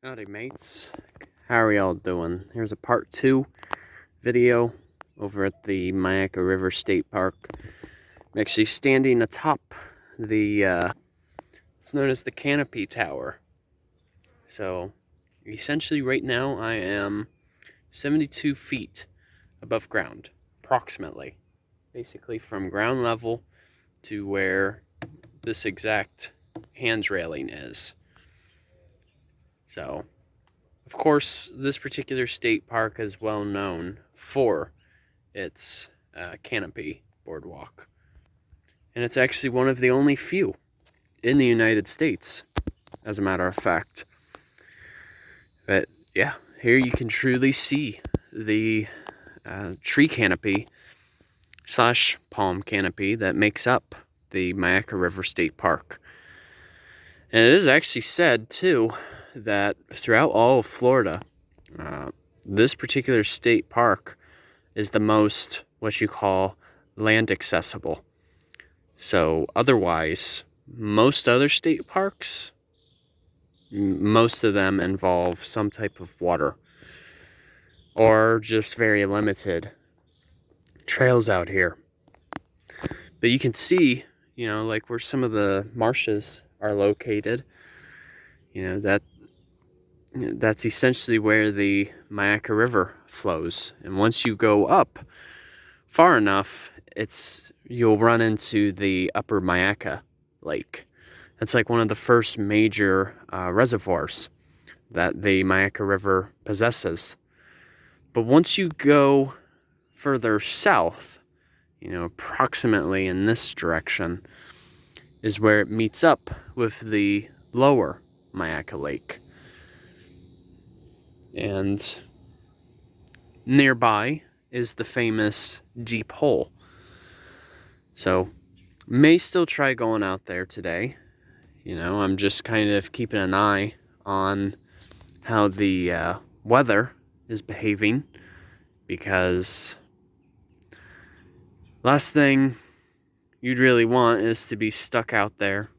Howdy mates, how are y'all doing? Here's a part 2 video over at the Myakka River State Park. I'm actually standing atop the, it's known as the Canopy Tower. So essentially right now I am 72 feet above ground, approximately. Basically from ground level to where this exact hands railing is. So, of course, this particular state park is well known for its Canopy boardwalk. And it's actually one of the only few in the United States, as a matter of fact. But yeah, here you can truly see the tree canopy / palm canopy that makes up the Myakka River State Park. And it is actually said, too, that throughout all of Florida, this particular state park is the most what you call land accessible. So otherwise, most other state parks, most of them involve some type of water or just very limited trails out here. But you can see, like where some of the marshes are located, that's essentially where the Myakka River flows. And once you go up far enough, you'll run into the upper Myakka Lake. That's like one of the first major reservoirs that the Myakka River possesses. But once you go further south, approximately in this direction, is where it meets up with the lower Myakka Lake. And nearby is the famous Deep Hole. So, may still try going out there today. I'm just kind of keeping an eye on how the weather is behaving, because last thing you'd really want is to be stuck out there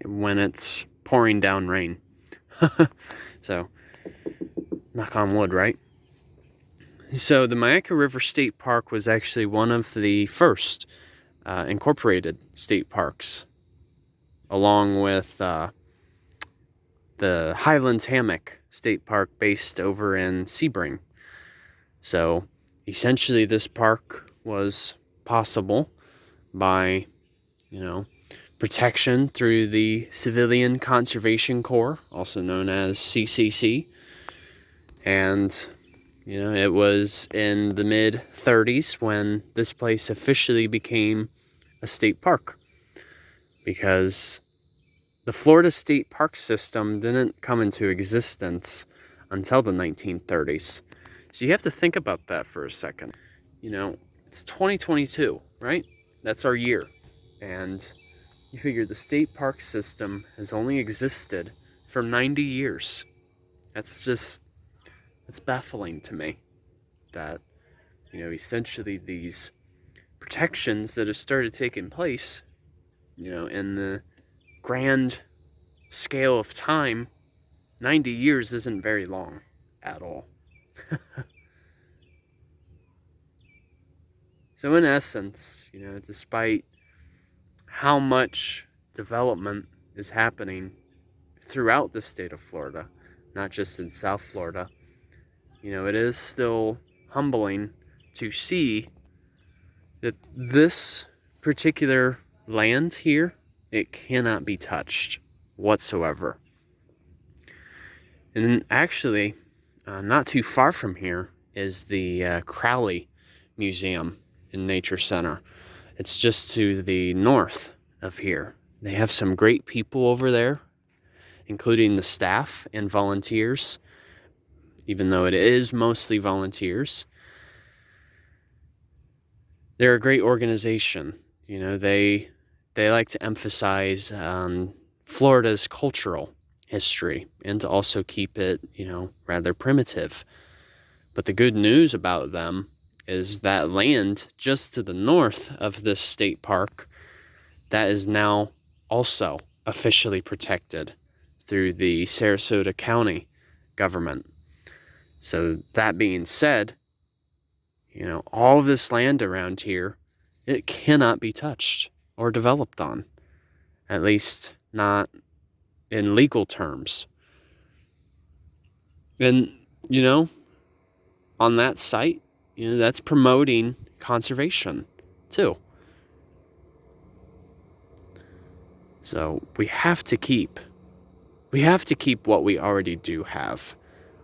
when it's pouring down rain. So, knock on wood, right? So the Myakka River State Park was actually one of the first incorporated state parks, along with the Highlands Hammock State Park based over in Sebring. So essentially this park was possible by, protection through the Civilian Conservation Corps, also known as CCC. And, it was in the mid-30s when this place officially became a state park. Because the Florida State Park system didn't come into existence until the 1930s. So you have to think about that for a second. It's 2022, right? That's our year. And you figure the state park system has only existed for 90 years. It's baffling to me that, essentially these protections that have started taking place, in the grand scale of time, 90 years isn't very long at all. So in essence, despite how much development is happening throughout the state of Florida, not just in South Florida, it is still humbling to see that this particular land here, it cannot be touched whatsoever. And actually, not too far from here is the Crowley Museum and Nature Center. It's just to the north of here. They have some great people over there, including the staff and volunteers, even though it is mostly volunteers. They're a great organization. They like to emphasize Florida's cultural history and to also keep it, rather primitive. But the good news about them is that land just to the north of this state park, that is now also officially protected through the Sarasota County government. So that being said, all this land around here, it cannot be touched or developed on, at least not in legal terms. And, on that site, that's promoting conservation too. So we have to keep what we already do have,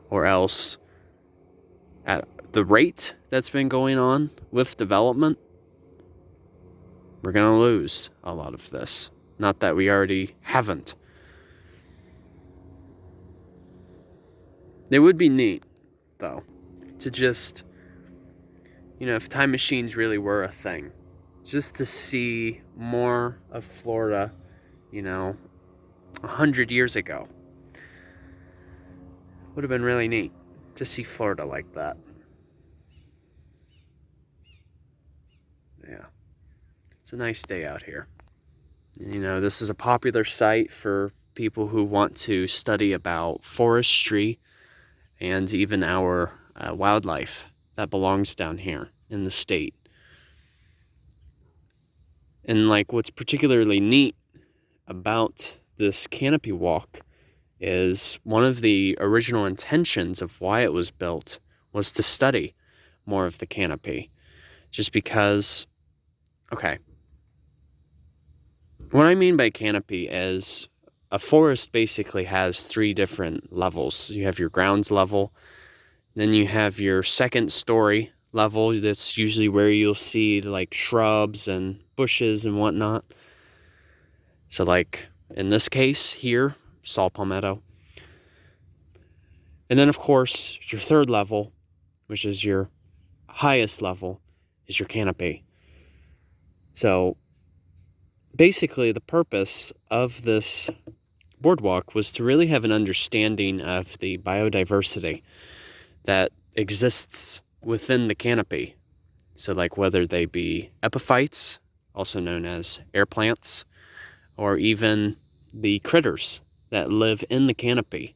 or else at the rate that's been going on with development, we're going to lose a lot of this. Not that we already haven't. It would be neat, though, to just, if time machines really were a thing, just to see more of Florida, 100 years ago. Would have been really neat to see Florida like that. Yeah. It's a nice day out here. This is a popular site for people who want to study about forestry and even our wildlife that belongs down here in the state. And what's particularly neat about this canopy walk is one of the original intentions of why it was built was to study more of the canopy. Just because, okay, what I mean by canopy is a forest basically has 3 different levels. You have your grounds level, then you have your second story level. That's usually where you'll see shrubs and bushes and whatnot. So in this case here, saw palmetto. And then of course your third level, which is your highest level, is your canopy. So basically the purpose of this boardwalk was to really have an understanding of the biodiversity that exists within the canopy. So whether they be epiphytes, also known as air plants, or even the critters that live in the canopy,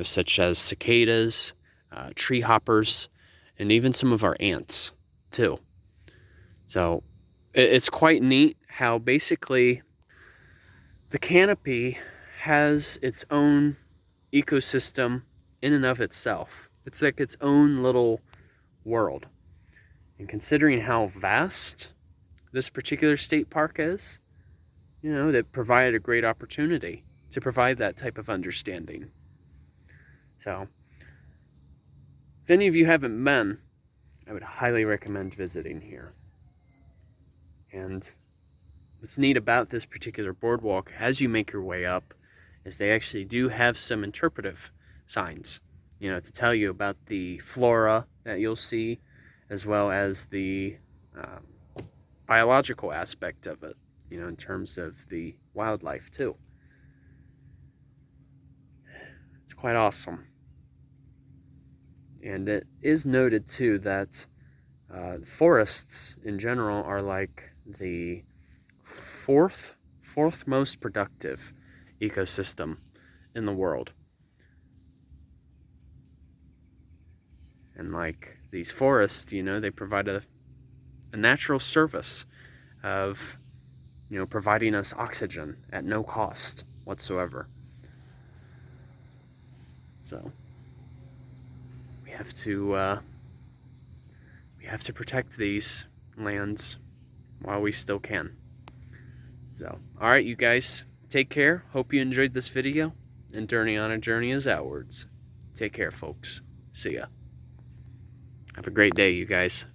such as cicadas, tree hoppers, and even some of our ants too. So it's quite neat how basically the canopy has its own ecosystem in and of itself. It's like its own little world. And considering how vast this particular state park is, that provided a great opportunity to provide that type of understanding. So, if any of you haven't been, I would highly recommend visiting here. And what's neat about this particular boardwalk as you make your way up is they actually do have some interpretive signs, to tell you about the flora that you'll see, as well as the biological aspect of it, in terms of the wildlife too. It's quite awesome. And it is noted too that forests in general are the fourth most productive ecosystem in the world. And these forests, they provide a natural service of, providing us oxygen at no cost whatsoever. So we have to protect these lands while we still can. So, all right, you guys, take care. Hope you enjoyed this video. And Journey on a Journey is outwards. Take care, folks. See ya. Have a great day, you guys.